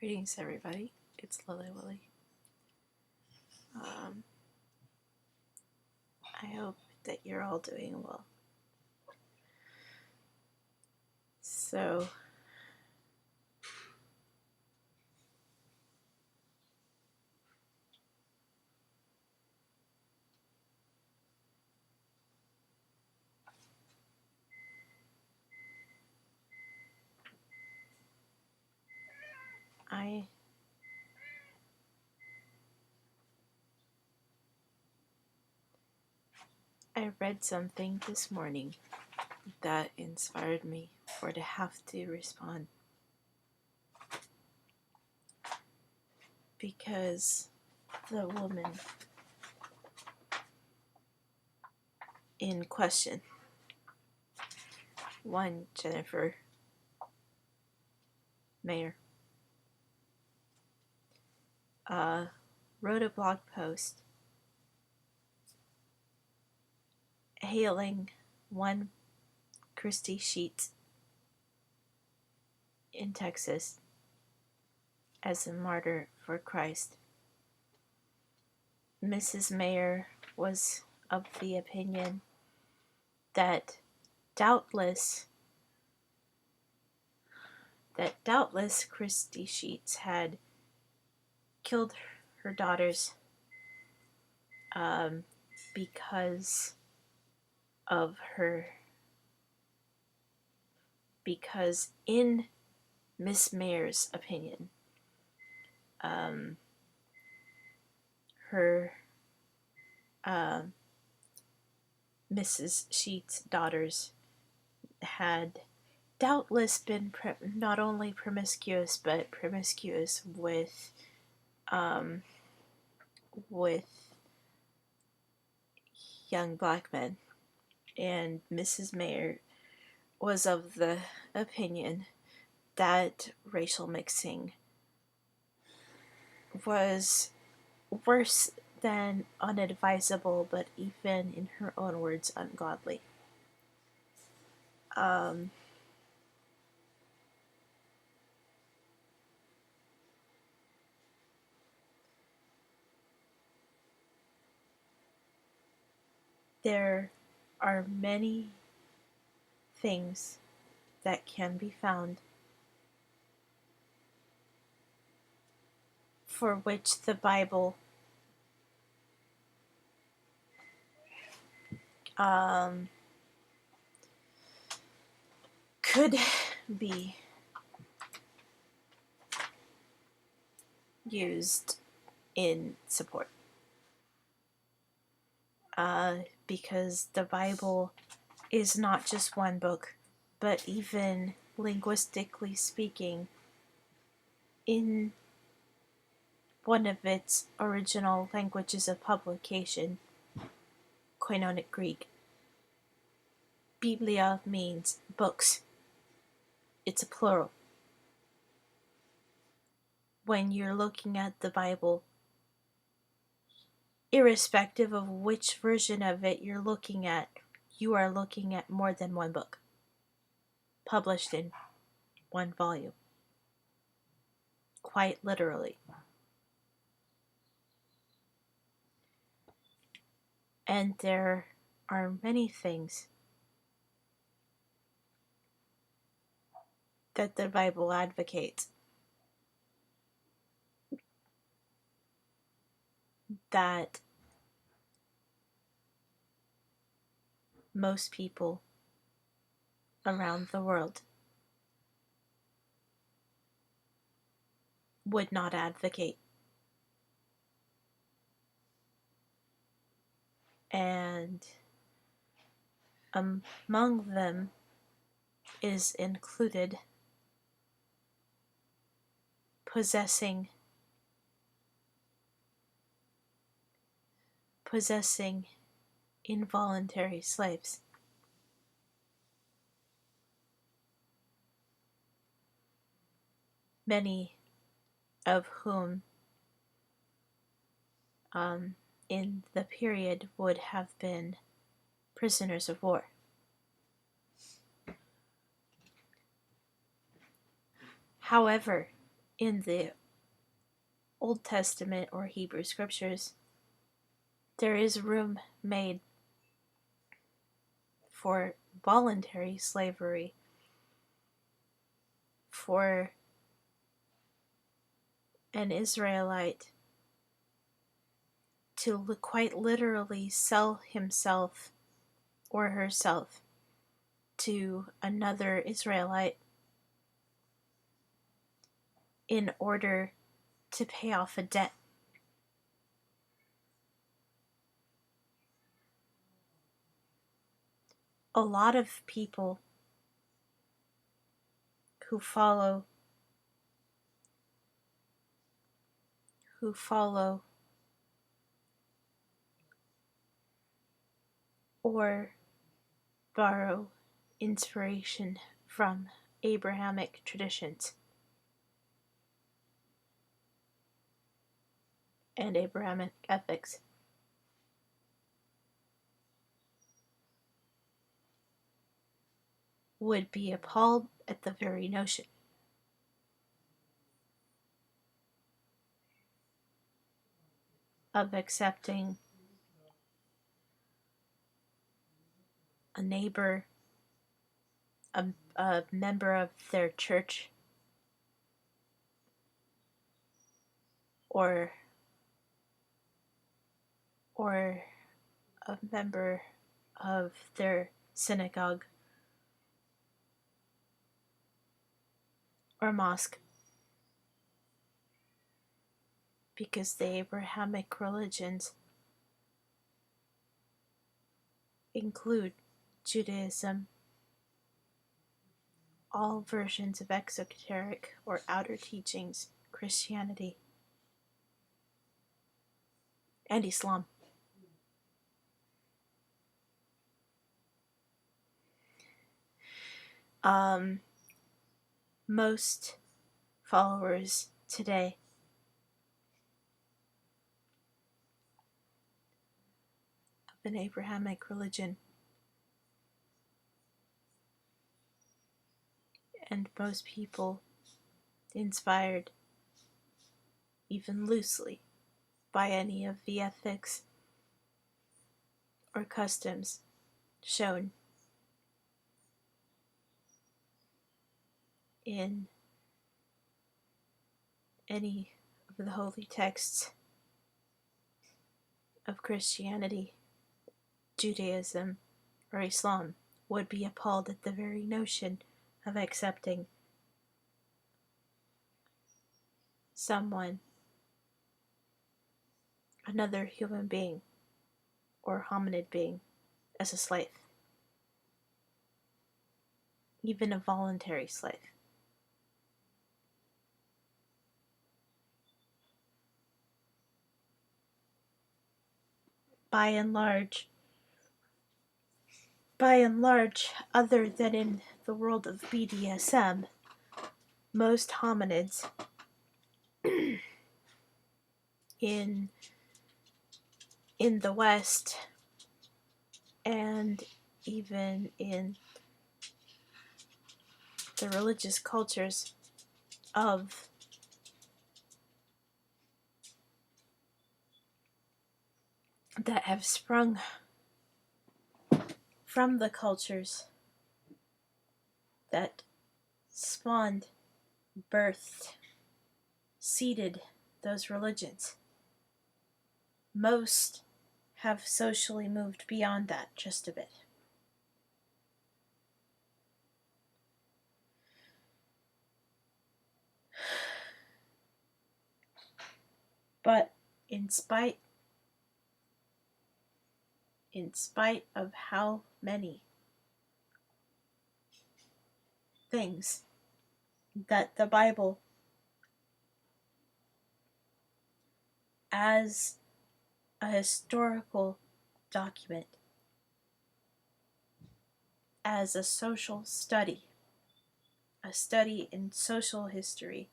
Greetings, everybody. It's Lily Willy. I hope that you're all doing well. So, I read something this morning that inspired me to have to respond, because the woman in question, one Jennifer Mayer, wrote a blog post hailing one Christy Sheets in Texas as a martyr for Christ. Mrs. Mayer was of the opinion that doubtless Christy Sheets had killed her daughters because in Miss Mayer's opinion, her Mrs. Sheets' daughters had doubtless been not only promiscuous, but promiscuous with young black men. And Mrs. Mayer was of the opinion that racial mixing was worse than unadvisable, but even in her own words, ungodly. There are many things that can be found for which the Bible could be used in support. Because the Bible is not just one book, but even linguistically speaking, in one of its original languages of publication, Koinonic Greek, Biblia means books. It's a plural. When you're looking at the Bible, irrespective of which version of it you're looking at, you are looking at more than one book, published in one volume. Quite literally. And there are many things that the Bible advocates that most people around the world would not advocate. And among them is included possessing involuntary slaves. Many of whom in the period would have been prisoners of war. However, in the Old Testament or Hebrew scriptures, there is room made for voluntary slavery, for an Israelite to quite literally sell himself or herself to another Israelite in order to pay off a debt. A lot of people who follow or borrow inspiration from Abrahamic traditions and Abrahamic ethics would be appalled at the very notion of accepting a neighbor, a member of their church, or a member of their synagogue or mosque, because the Abrahamic religions include Judaism, all versions of exoteric or outer teachings, Christianity, and Islam. Most followers today of an Abrahamic religion, and most people inspired even loosely by any of the ethics or customs shown in any of the holy texts of Christianity, Judaism, or Islam would be appalled at the very notion of accepting someone, another human being or hominid being, as a slave, even a voluntary slave. By and large, other than in the world of BDSM, most hominids in the West and even in the religious cultures of that have sprung from the cultures that spawned, birthed, seeded those religions. Most have socially moved beyond that just a bit. But in spite of how many things that the Bible, as a historical document, as a social study, a study in social history,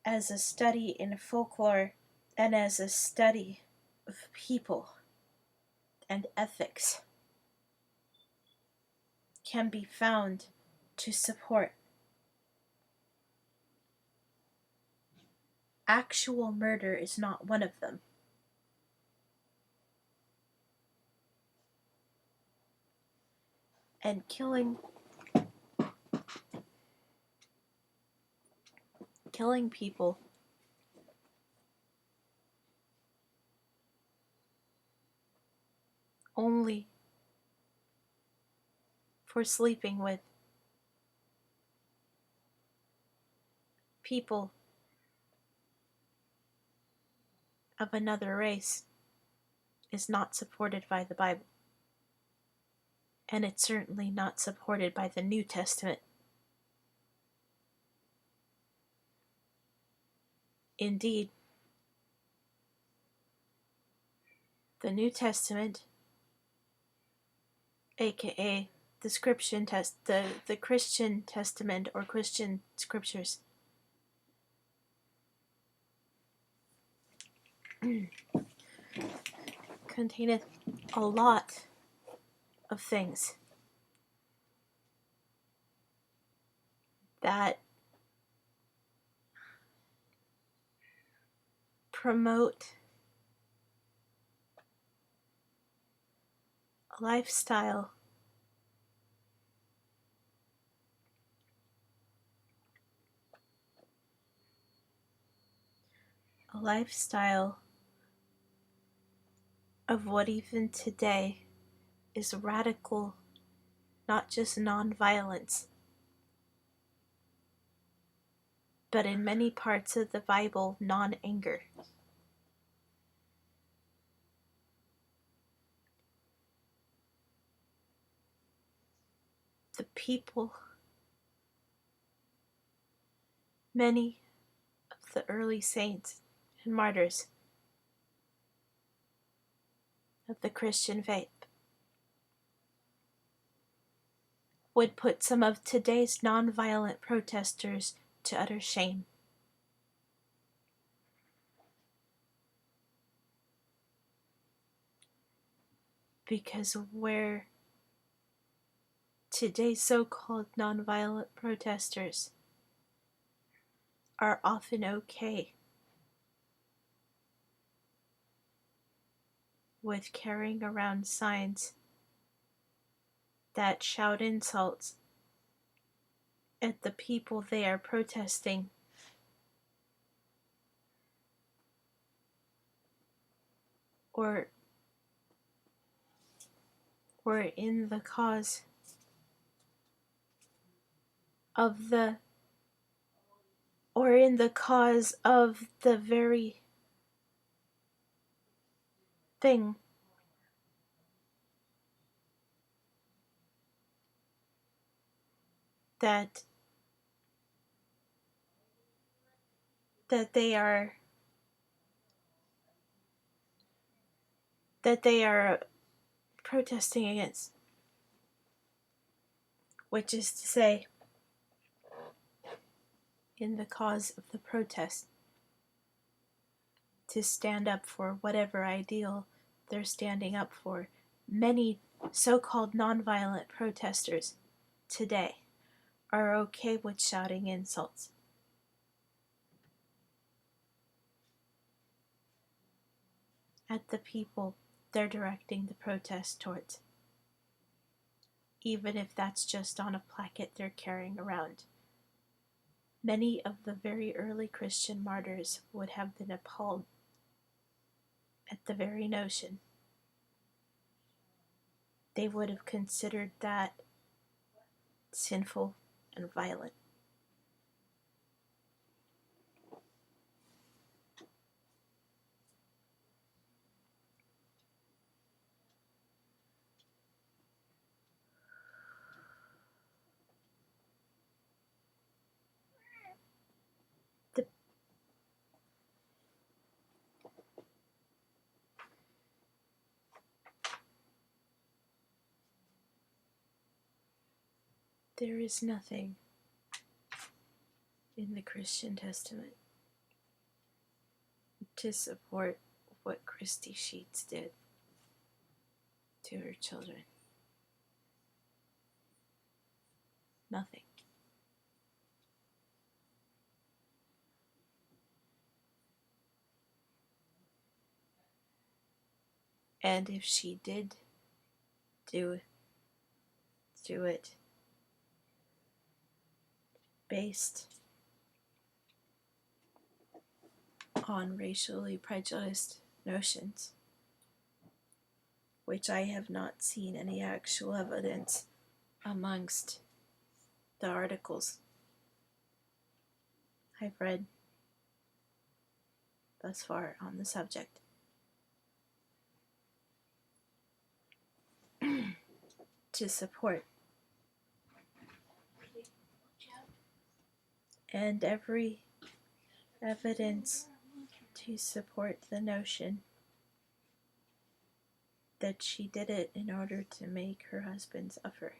as a study in folklore, and as a study of people and ethics, can be found to support actual murder is not one of them. And killing people only for sleeping with people of another race is not supported by the Bible. And it's certainly not supported by the New Testament. Indeed, the New Testament, aka the Christian Testament or Christian scriptures, containeth a lot of things that promote a lifestyle of what even today is radical, not just non-violence, but in many parts of the Bible, non-anger. The people, many of the early saints and martyrs of the Christian faith, would put some of today's non-violent protesters to utter shame. Because where today's so-called non-violent protesters are often okay with carrying around signs that shout insults at the people they are protesting, or in the cause of the very thing that they are protesting against, which is to say, in the cause of the protest, to stand up for whatever ideal they're standing up for. Many so-called nonviolent protesters today are okay with shouting insults at the people they're directing the protest towards, even if that's just on a placket they're carrying around. Many of the very early Christian martyrs would have been appalled at the very notion. They would have considered that sinful and violent. There is nothing in the Christian Testament to support what Christy Sheets did to her children. Nothing. And if she did do it based on racially prejudiced notions, which I have not seen any actual evidence amongst the articles I've read thus far on the subject. To support. And every evidence to support the notion that she did it in order to make her husband suffer.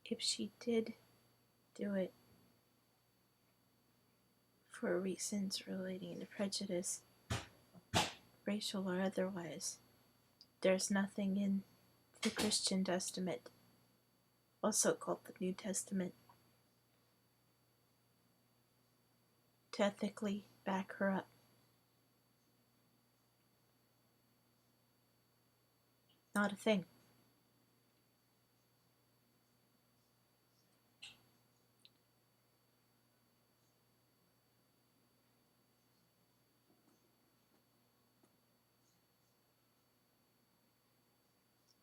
If she did do it for reasons relating to prejudice, racial or otherwise, there's nothing in the Christian Testament, also called the New Testament, to ethically back her up. Not a thing.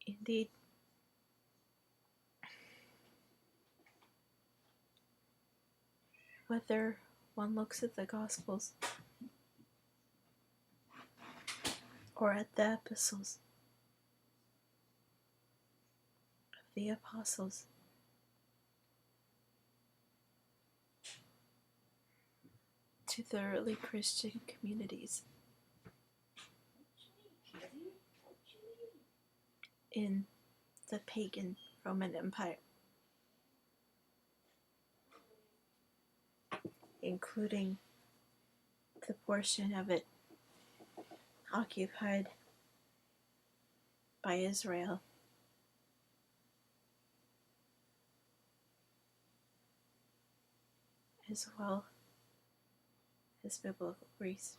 Indeed. Whether one looks at the Gospels or at the epistles of the apostles, to the early Christian communities in the pagan Roman Empire, including the portion of it occupied by Israel, as well as biblical Greece.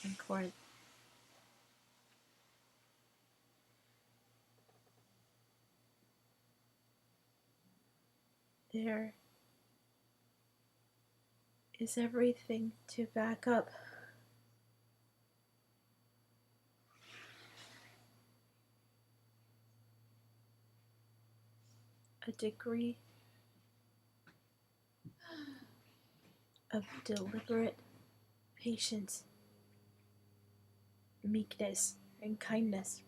And Corinth. There is everything to back up a degree of deliberate patience, meekness, and kindness,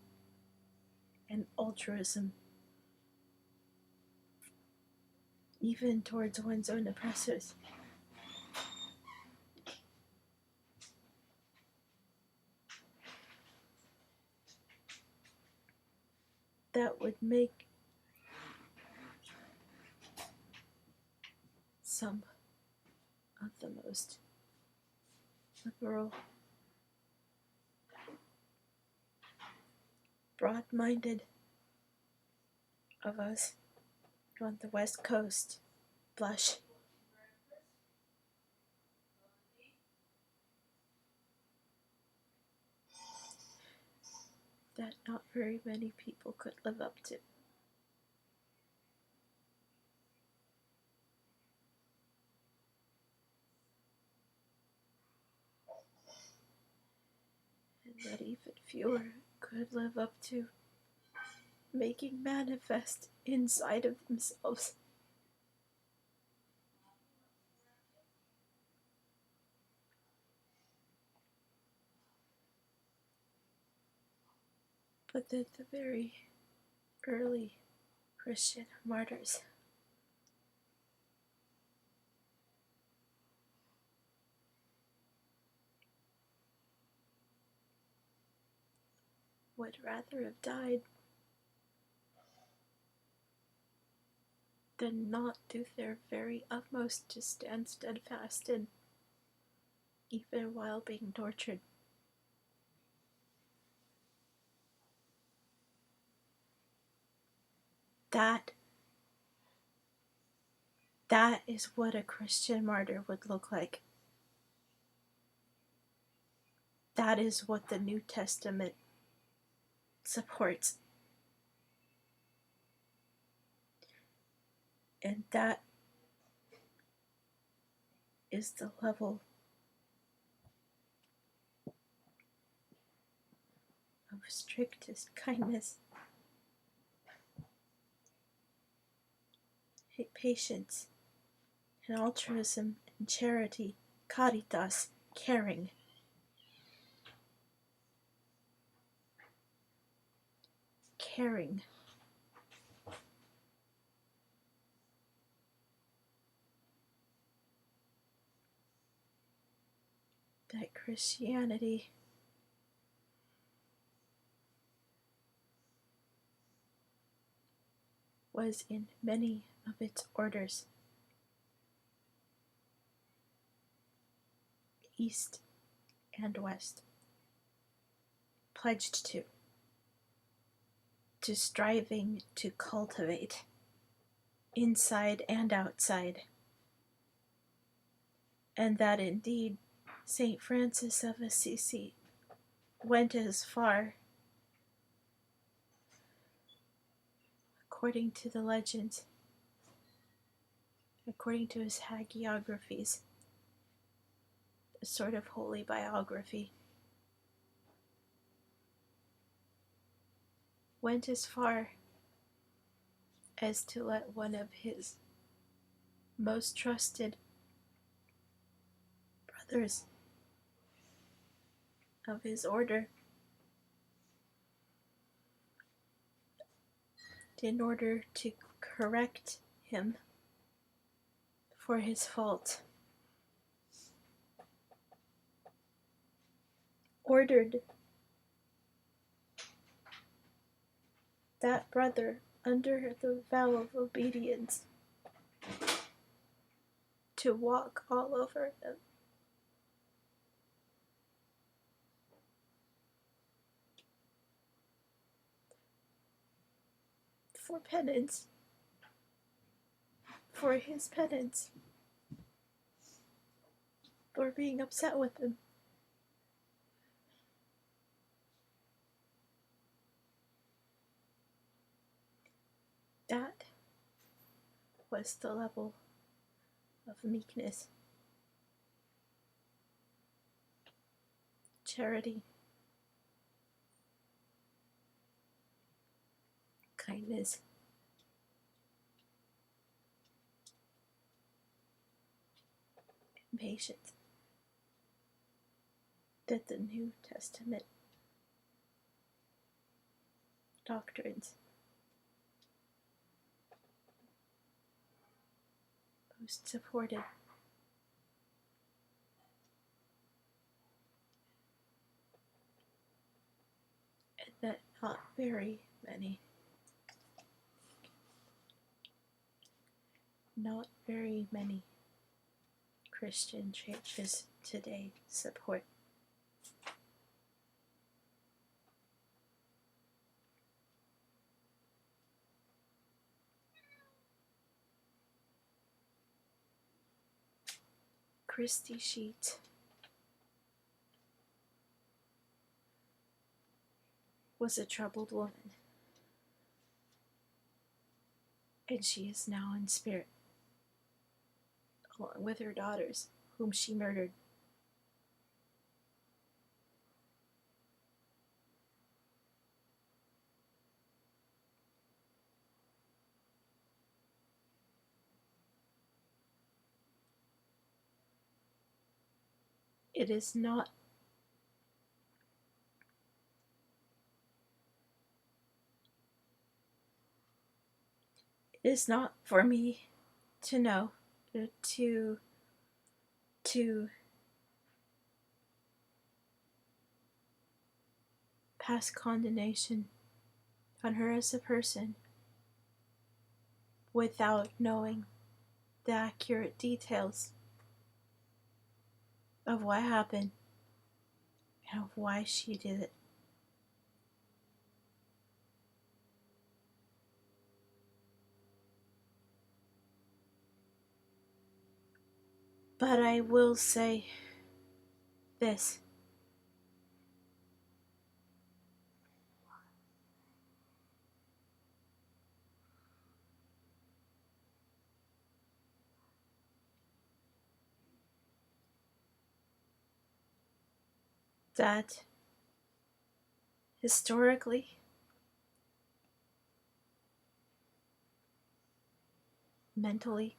and altruism, even towards one's own oppressors. That would make some of the most liberal, broad-minded of us on the West Coast blush. That not very many people could live up to. And that even fewer could live up to making manifest inside of themselves. But that the very early Christian martyrs would rather have died than not do their very utmost to stand steadfast in, even while being tortured. That is what a Christian martyr would look like. That is what the New Testament supports. And that is the level of strictest kindness, patience, and altruism and charity, caritas, caring. Caring. That Christianity was in many of its orders, East and West, pledged to striving to cultivate, inside and outside, and that indeed St. Francis of Assisi went as far, according to the legends, according to his hagiographies, a sort of holy biography, went as far as to let one of his most trusted brothers of his order, in order to correct him for his fault, ordered that brother, under the vow of obedience, to walk all over him. For penance, for his penance, for being upset with him. That was the level of meekness, charity, kindness, and patience that the New Testament doctrines most supported. And that not very many Christian churches today support. Christy Sheets was a troubled woman, and she is now in spirit, along with her daughters, whom she murdered. It is not for me to know, to pass condemnation on her as a person without knowing the accurate details of what happened and of why she did it. But I will say this. That historically, mentally,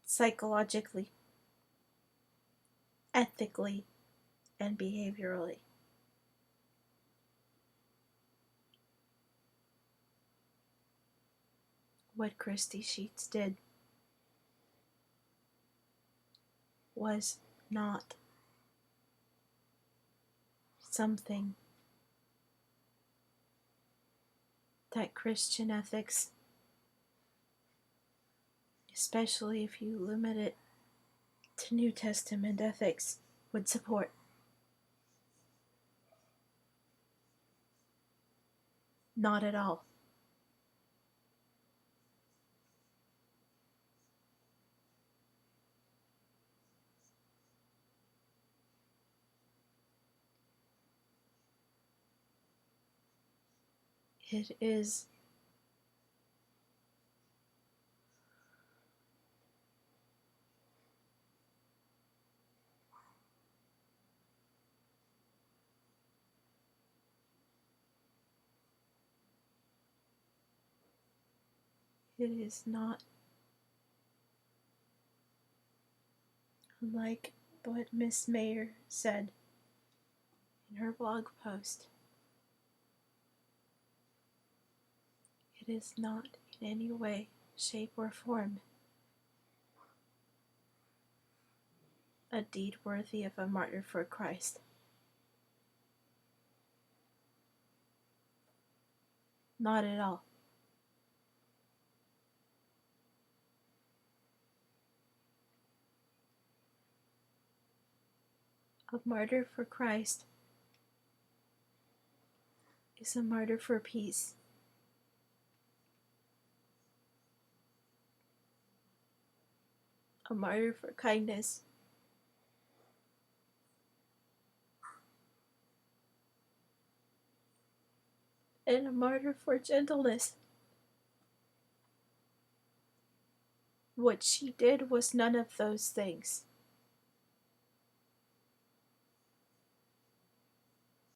psychologically, ethically, and behaviorally, what Christy Sheets did was not something that Christian ethics, especially if you limit it to New Testament ethics, would support. Not at all. It is not like what Miss Mayer said in her blog post. It is not in any way, shape, or form a deed worthy of a martyr for Christ. Not at all. A martyr for Christ is a martyr for peace. A martyr for kindness. And a martyr for gentleness. What she did was none of those things.